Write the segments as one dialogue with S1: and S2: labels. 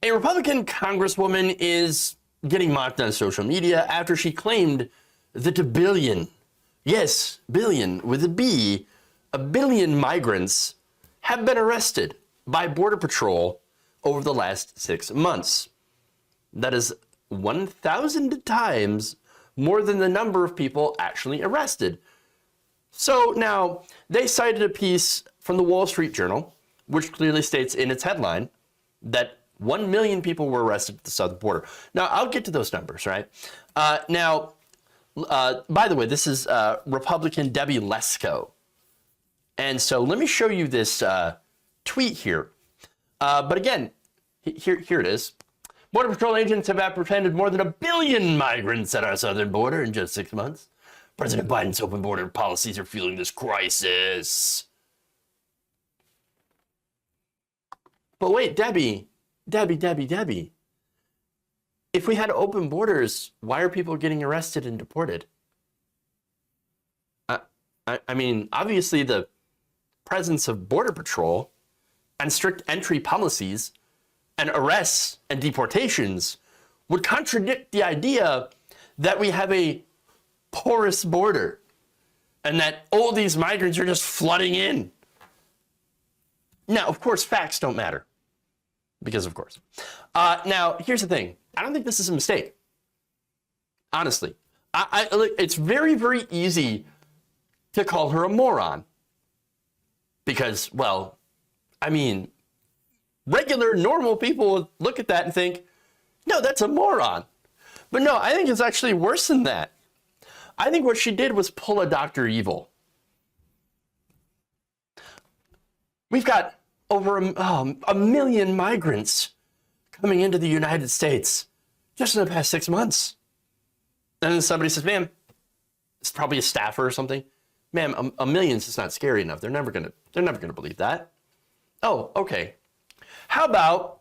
S1: A Republican Congresswoman is getting mocked on social media after she claimed that a billion, yes, billion with a B, a billion migrants have been arrested by Border Patrol over the last 6 months. That is 1,000 times more than the number of people actually arrested. So now they cited a piece from the Wall Street Journal, which clearly states in its headline that 1 million people were arrested at the southern border. Now, I'll get to those numbers, right? By the way, this is Republican Debbie Lesko. And so let me show you this tweet here. But again, here it is. Border Patrol agents have apprehended more than 1 billion migrants at our southern border in just 6 months. President Biden's open border policies are fueling this crisis. But wait, Debbie. If we had open borders, why are people getting arrested and deported? I mean, obviously the presence of Border Patrol and strict entry policies and arrests and deportations would contradict the idea that we have a porous border and that all these migrants are just flooding in. Now, of course, facts don't matter. Because of course. Now, here's the thing. I don't think this is a mistake. Honestly. It's very, very easy to call her a moron. Because, well, I mean, regular, normal people would look at that and think, no, that's a moron. But no, I think it's actually worse than that. I think what she did was pull a Dr. Evil. We've got over a million migrants coming into the United States just in the past 6 months. And then somebody says, ma'am, it's probably a staffer or something. Ma'am, a million's just not scary enough. They're never gonna believe that. Oh, okay. How about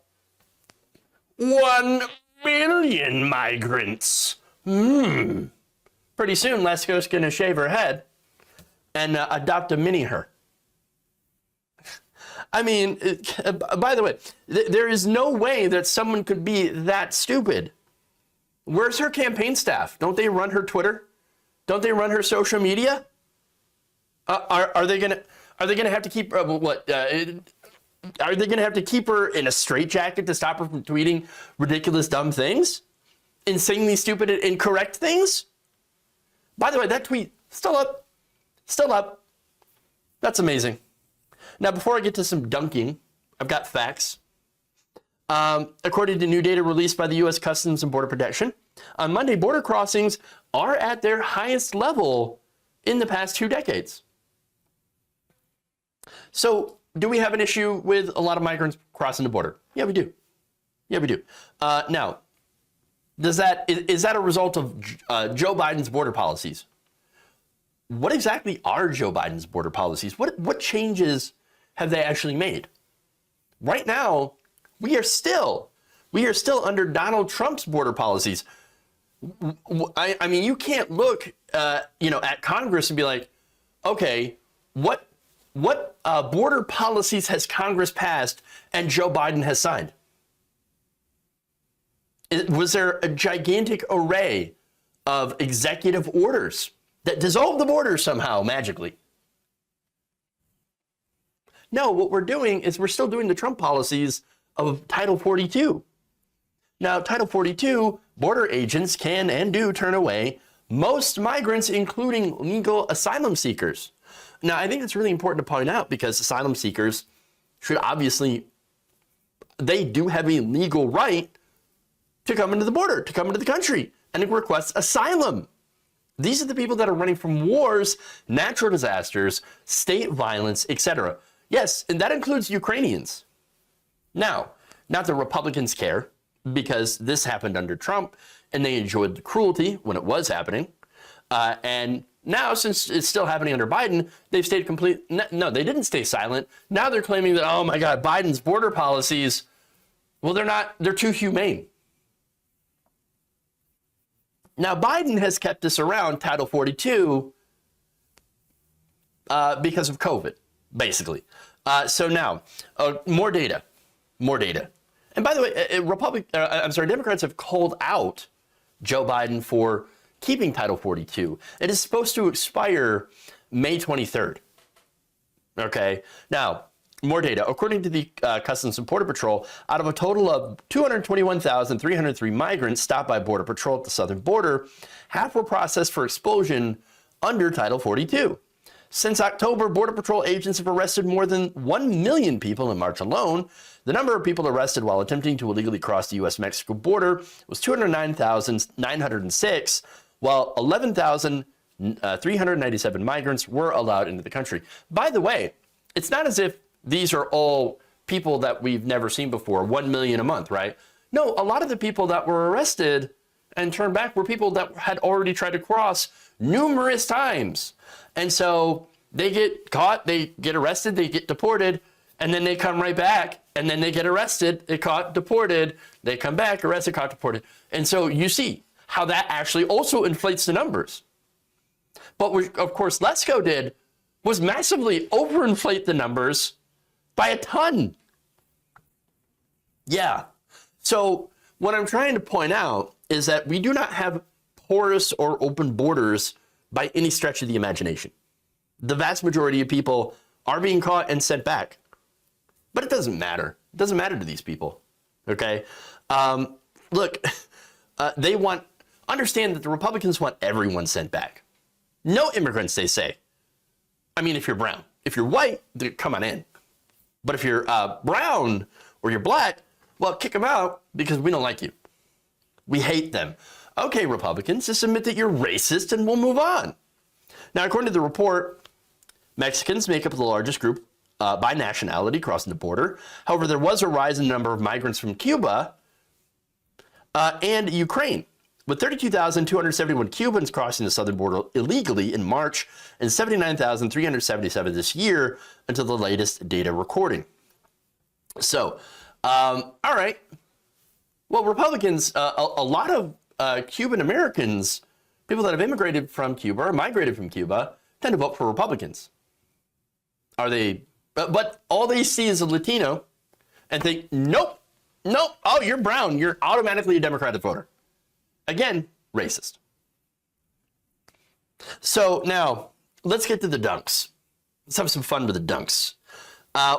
S1: 1 million migrants? Pretty soon, Lesko's gonna shave her head and adopt a mini her. I mean, by the way, there is no way that someone could be that stupid. Where's her campaign staff? Don't they run her Twitter? Don't they run her social media? Are they gonna have to keep what? Are they gonna have to keep her in a straitjacket to stop her from tweeting ridiculous, dumb things, insanely stupid, and incorrect things? By the way, that tweet still up. That's amazing. Now, before I get to some dunking, I've got facts. According to new data released by the U.S. Customs and Border Protection, on Monday, border crossings are at their highest level in the past 2 decades. So, do we have an issue with a lot of migrants crossing the border? Yeah, we do. Now, is that a result of Joe Biden's border policies? What exactly are Joe Biden's border policies? What changes have they actually made? Right now, we are still under Donald Trump's border policies. I mean, you can't look, at Congress and be like, okay, what border policies has Congress passed and Joe Biden has signed? Was there a gigantic array of executive orders that dissolved the border somehow magically? No, what we're doing is we're still doing the Trump policies of Title 42. Now, Title 42, border agents can and do turn away most migrants, including legal asylum seekers. Now, I think it's really important to point out because asylum seekers should they do have a legal right to come into the border, to come into the country and request asylum. These are the people that are running from wars, natural disasters, state violence, etc. Yes, and that includes Ukrainians. Now, not the Republicans care because this happened under Trump and they enjoyed the cruelty when it was happening. And now, since it's still happening under Biden, they've stayed no, they didn't stay silent. Now they're claiming that, oh my God, Biden's border policies, well, they're too humane. Now, Biden has kept this around, Title 42, because of COVID, basically. So now, more data. And by the way, Democrats have called out Joe Biden for keeping Title 42. It is supposed to expire May 23rd. Okay. Now, more data. According to the Customs and Border Patrol, out of a total of 221,303 migrants stopped by Border Patrol at the southern border, half were processed for expulsion under Title 42. Since October, Border Patrol agents have arrested more than 1 million people in March alone. The number of people arrested while attempting to illegally cross the U.S.-Mexico border was 209,906, while 11,397 migrants were allowed into the country. By the way, it's not as if these are all people that we've never seen before, 1 million a month, right? No, a lot of the people that were arrested and turned back were people that had already tried to cross numerous times. And so they get caught, they get arrested, they get deported, and then they come right back, and then they get arrested, they caught, deported, they come back, arrested, caught, deported. And so you see how that actually also inflates the numbers. But what, of course, Lesko did was massively overinflate the numbers by a ton. Yeah. So what I'm trying to point out is that we do not have porous or open borders by any stretch of the imagination. The vast majority of people are being caught and sent back. But it doesn't matter. It doesn't matter to these people. Okay? Look, understand that the Republicans want everyone sent back. No immigrants, they say. I mean, if you're brown. If you're white, come on in. But if you're brown or you're black, well, kick them out because we don't like you. We hate them. Okay, Republicans, just admit that you're racist and we'll move on. Now, according to the report, Mexicans make up the largest group by nationality crossing the border. However, there was a rise in the number of migrants from Cuba and Ukraine, with 32,271 Cubans crossing the southern border illegally in March and 79,377 this year until the latest data recording. So, all right. Well, Republicans, a lot of Cuban Americans, people that have immigrated from Cuba or migrated from Cuba, tend to vote for Republicans. Are they? But all they see is a Latino and think, nope, oh, you're brown. You're automatically a Democratic voter. Again, racist. So now let's get to the dunks. Let's have some fun with the dunks.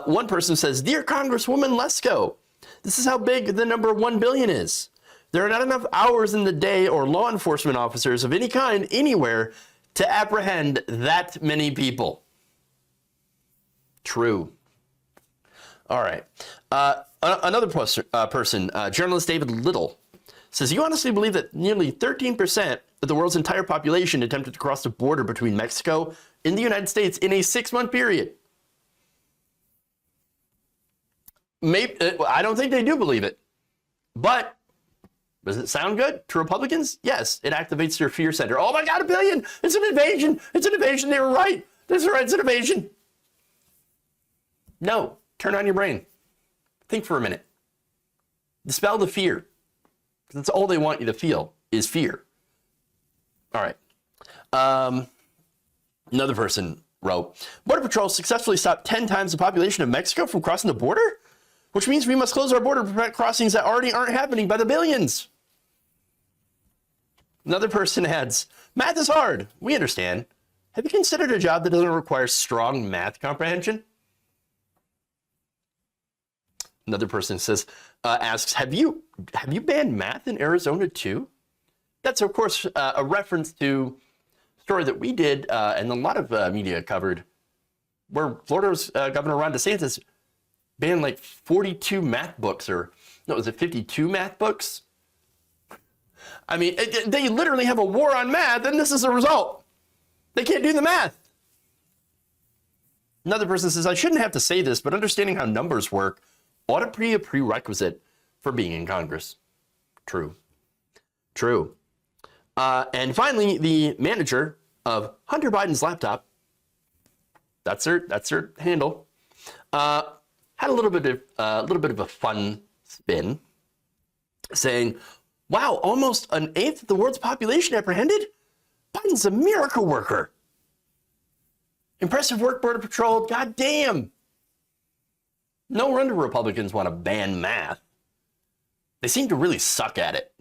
S1: One person says, "Dear Congresswoman Lesko, this is how big the number 1 billion is. There are not enough hours in the day or law enforcement officers of any kind anywhere to apprehend that many people." True. All right. Another person, journalist David Little, says, "You honestly believe that nearly 13% of the world's entire population attempted to cross the border between Mexico and the United States in a 6-month period?" Maybe, I don't think they do believe it. But does it sound good to Republicans? Yes, it activates their fear center. Oh my God, 1 billion! It's an invasion! It's an invasion! They were right! That's right, it's an invasion! No, turn on your brain. Think for a minute. Dispel the fear. That's all they want you to feel is fear. All right. Another person wrote, "Border Patrol successfully stopped 10 times the population of Mexico from crossing the border, which means we must close our border to prevent crossings that already aren't happening by the billions." Another person adds, "Math is hard. We understand. Have you considered a job that doesn't require strong math comprehension?" Another person says, asks, have you banned math in Arizona too? That's, of course, a reference to a story that we did and a lot of media covered, where Florida's Governor Ron DeSantis banned like 42 math books, or no, was it 52 math books? I mean, they literally have a war on math, and this is the result. They can't do the math. Another person says, "I shouldn't have to say this, but understanding how numbers work ought to be a prerequisite for being in Congress." True. True. And finally, the manager of Hunter Biden's laptop, that's her handle, had a little bit of a fun spin, saying, "Wow, almost 1/8 of the world's population apprehended? Biden's a miracle worker. Impressive work, Border Patrol. God damn. No wonder Republicans want to ban math. they seem to really suck at it.